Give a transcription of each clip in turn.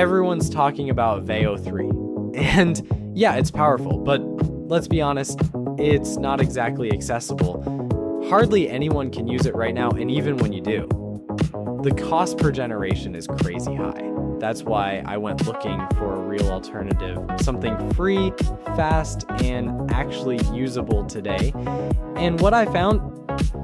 everyone's talking about VEO3. And yeah, it's powerful, but let's be honest, it's not exactly accessible. Hardly anyone can use it right now, and even when you do, the cost per generation is crazy high. That's why I went looking for a real alternative, something free, fast, and actually usable today. And what I found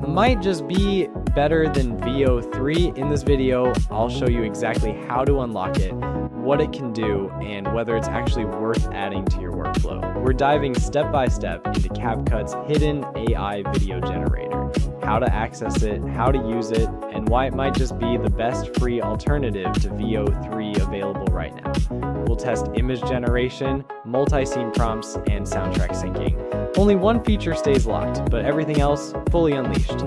might just be better than VEO3. In this video, I'll show you exactly how to unlock it, what it can do, and whether it's actually worth adding to your workflow. We're diving step by step into CapCut's hidden AI video generator, how to access it, how to use it, and why it might just be the best free alternative to VEO3 available right now. We'll test image generation, multi-scene prompts, and soundtrack syncing. Only one feature stays locked, but everything else fully unleashed.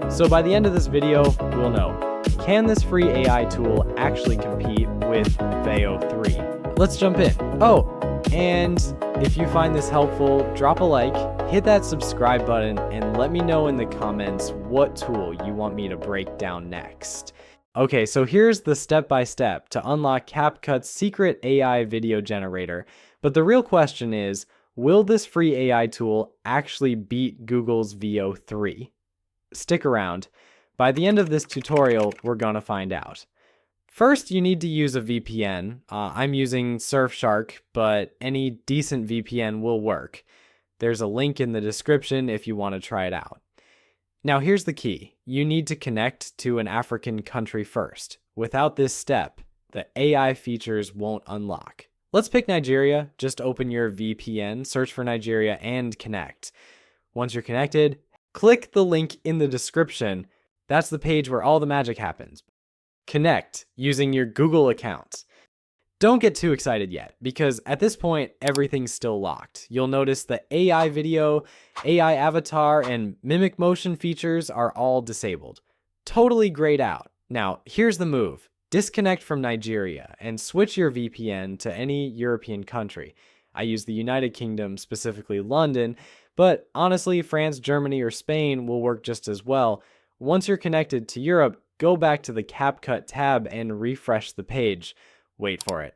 So by the end of this video, we'll know, can this free AI tool actually compete with VEO3? Let's jump in. Oh, and if you find this helpful, drop a like, hit that subscribe button, and let me know in the comments what tool you want me to break down next. Okay, so here's the step-by-step to unlock CapCut's secret AI video generator. But the real question is, will this free AI tool actually beat Google's VEO3? Stick around. By the end of this tutorial, we're gonna find out. First, you need to use a VPN. I'm using Surfshark, but any decent VPN will work. There's a link in the description if you want to try it out. Now here's the key. You need to connect to an African country first. Without this step, the AI features won't unlock. Let's pick Nigeria. Just open your VPN, search for Nigeria, and connect. Once you're connected, click the link in the description. That's the page where all the magic happens. Connect using your Google account. Don't get too excited yet, because at this point, everything's still locked. You'll notice the AI video, AI avatar, and mimic motion features are all disabled. Totally grayed out. Now, here's the move. Disconnect from Nigeria and switch your VPN to any European country. I use the United Kingdom, specifically London, but honestly, France, Germany, or Spain will work just as well. Once you're connected to Europe, go back to the CapCut tab and refresh the page. Wait for it.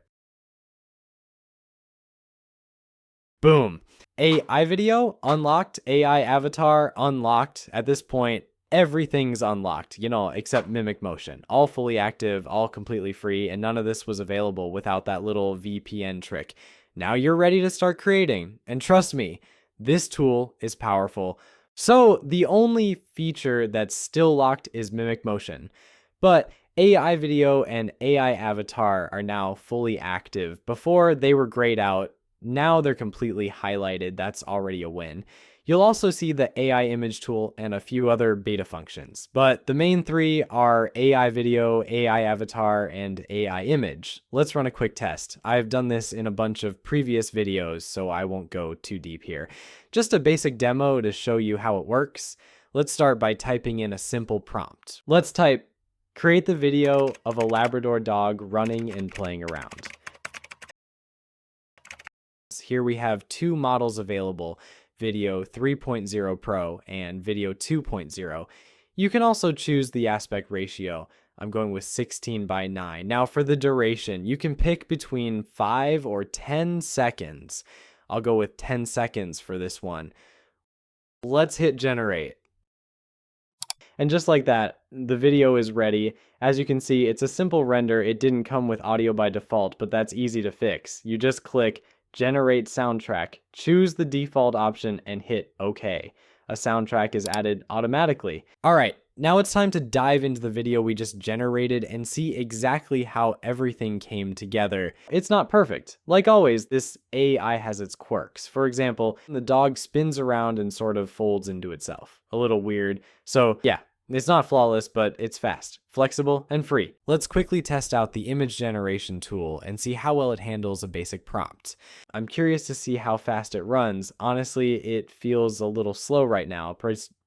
Boom. AI video unlocked, AI avatar unlocked. At this point, everything's unlocked, except mimic motion. All fully active, all completely free, and none of this was available without that little VPN trick. Now you're ready to start creating. And trust me, this tool is powerful. So the only feature that's still locked is mimic motion. But AI video and AI avatar are now fully active. Before, they were grayed out. Now they're completely highlighted. That's already a win. You'll also see the AI image tool and a few other beta functions. But the main three are AI video, AI avatar, and AI image. Let's run a quick test. I've done this in a bunch of previous videos, so I won't go too deep here. Just a basic demo to show you how it works. Let's start by typing in a simple prompt. Let's type, create the video of a Labrador dog running and playing around. Here we have two models available, Video 3.0 Pro and Video 2.0. You can also choose the aspect ratio. I'm going with 16:9. Now for the duration, you can pick between 5 or 10 seconds. I'll go with 10 seconds for this one. Let's hit generate. And just like that, the video is ready. As you can see, it's a simple render. It didn't come with audio by default, but that's easy to fix. You just click Generate Soundtrack, choose the default option, and hit OK. A soundtrack is added automatically. All right, now it's time to dive into the video we just generated and see exactly how everything came together. It's not perfect. Like always, this AI has its quirks. For example, the dog spins around and sort of folds into itself. A little weird. So yeah, it's not flawless, but it's fast, flexible, and free. Let's quickly test out the image generation tool and see how well it handles a basic prompt. I'm curious to see how fast it runs. Honestly, it feels a little slow right now,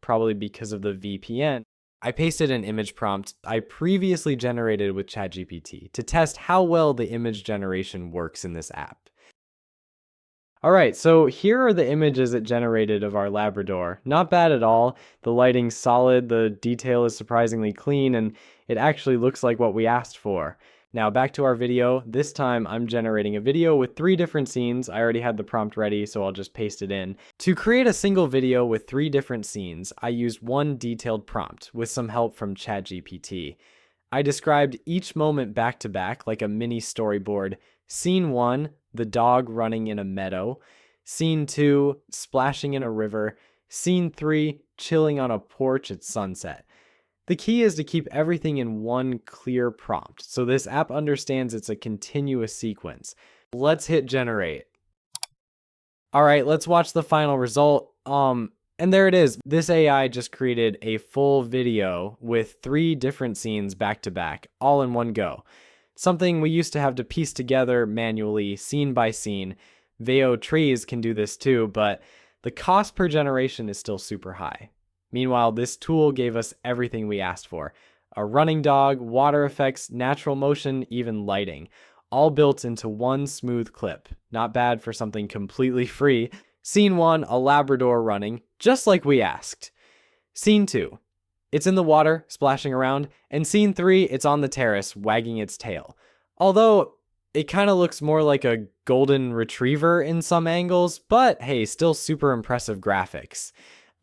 probably because of the VPN. I pasted an image prompt I previously generated with ChatGPT to test how well the image generation works in this app. All right, so here are the images it generated of our Labrador. Not bad at all. The lighting's solid, the detail is surprisingly clean, and it actually looks like what we asked for. Now back to our video. This time I'm generating a video with 3 different scenes. I already had the prompt ready, so I'll just paste it in. To create a single video with 3 different scenes, I used one detailed prompt with some help from ChatGPT. I described each moment back to back like a mini storyboard. Scene 1, the dog running in a meadow. Scene 2, splashing in a river. Scene 3, chilling on a porch at sunset. The key is to keep everything in one clear prompt, so this app understands it's a continuous sequence. Let's hit generate. All right, let's watch the final result. And there it is. This AI just created a full video with 3 different scenes back to back, all in one go. Something we used to have to piece together manually, scene by scene. VEO3s can do this too, but the cost per generation is still super high. Meanwhile, this tool gave us everything we asked for. A running dog, water effects, natural motion, even lighting. All built into one smooth clip. Not bad for something completely free. Scene 1, a Labrador running, just like we asked. Scene 2, it's in the water, splashing around. And Scene 3, it's on the terrace, wagging its tail. Although, it kind of looks more like a golden retriever in some angles, but hey, still super impressive graphics.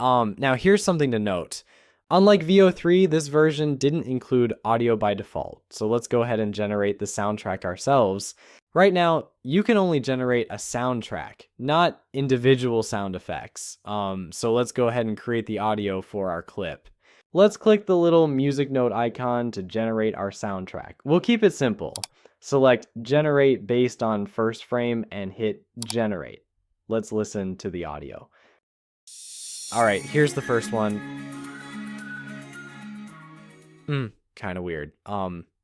Now here's something to note. Unlike VEO3, this version didn't include audio by default. So let's go ahead and generate the soundtrack ourselves. Right now, you can only generate a soundtrack, not individual sound effects. So let's go ahead and create the audio for our clip. Let's click the little music note icon to generate our soundtrack. We'll keep it simple. Select generate based on first frame and hit generate. Let's listen to the audio. All right, here's the first one. Kind of weird.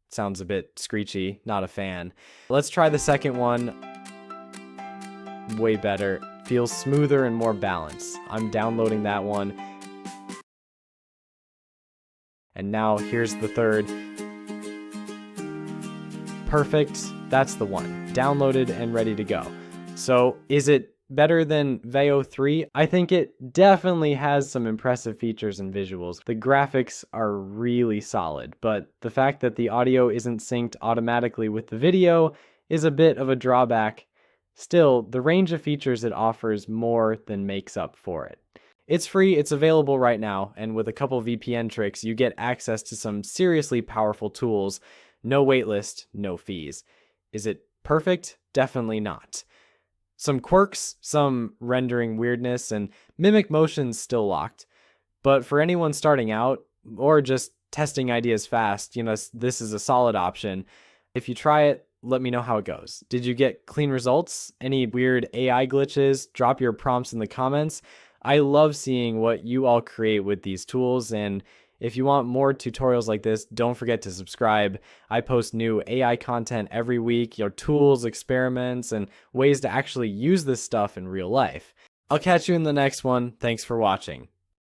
Sounds a bit screechy, not a fan. Let's try the second one. Way better. Feels smoother and more balanced. I'm downloading that one. And now here's the third. Perfect. That's the one. Downloaded and ready to go. So is it better than VEO3? I think it definitely has some impressive features and visuals. The graphics are really solid, but the fact that the audio isn't synced automatically with the video is a bit of a drawback. Still, the range of features it offers more than makes up for it. It's free, it's available right now, and with a couple VPN tricks, you get access to some seriously powerful tools. No waitlist, no fees. Is it perfect? Definitely not. Some quirks, some rendering weirdness, and mimic motions still locked. But for anyone starting out, or just testing ideas fast, this is a solid option. If you try it, let me know how it goes. Did you get clean results? Any weird AI glitches? Drop your prompts in the comments. I love seeing what you all create with these tools, and if you want more tutorials like this, don't forget to subscribe. I post new AI content every week, tools, experiments, and ways to actually use this stuff in real life. I'll catch you in the next one. Thanks for watching.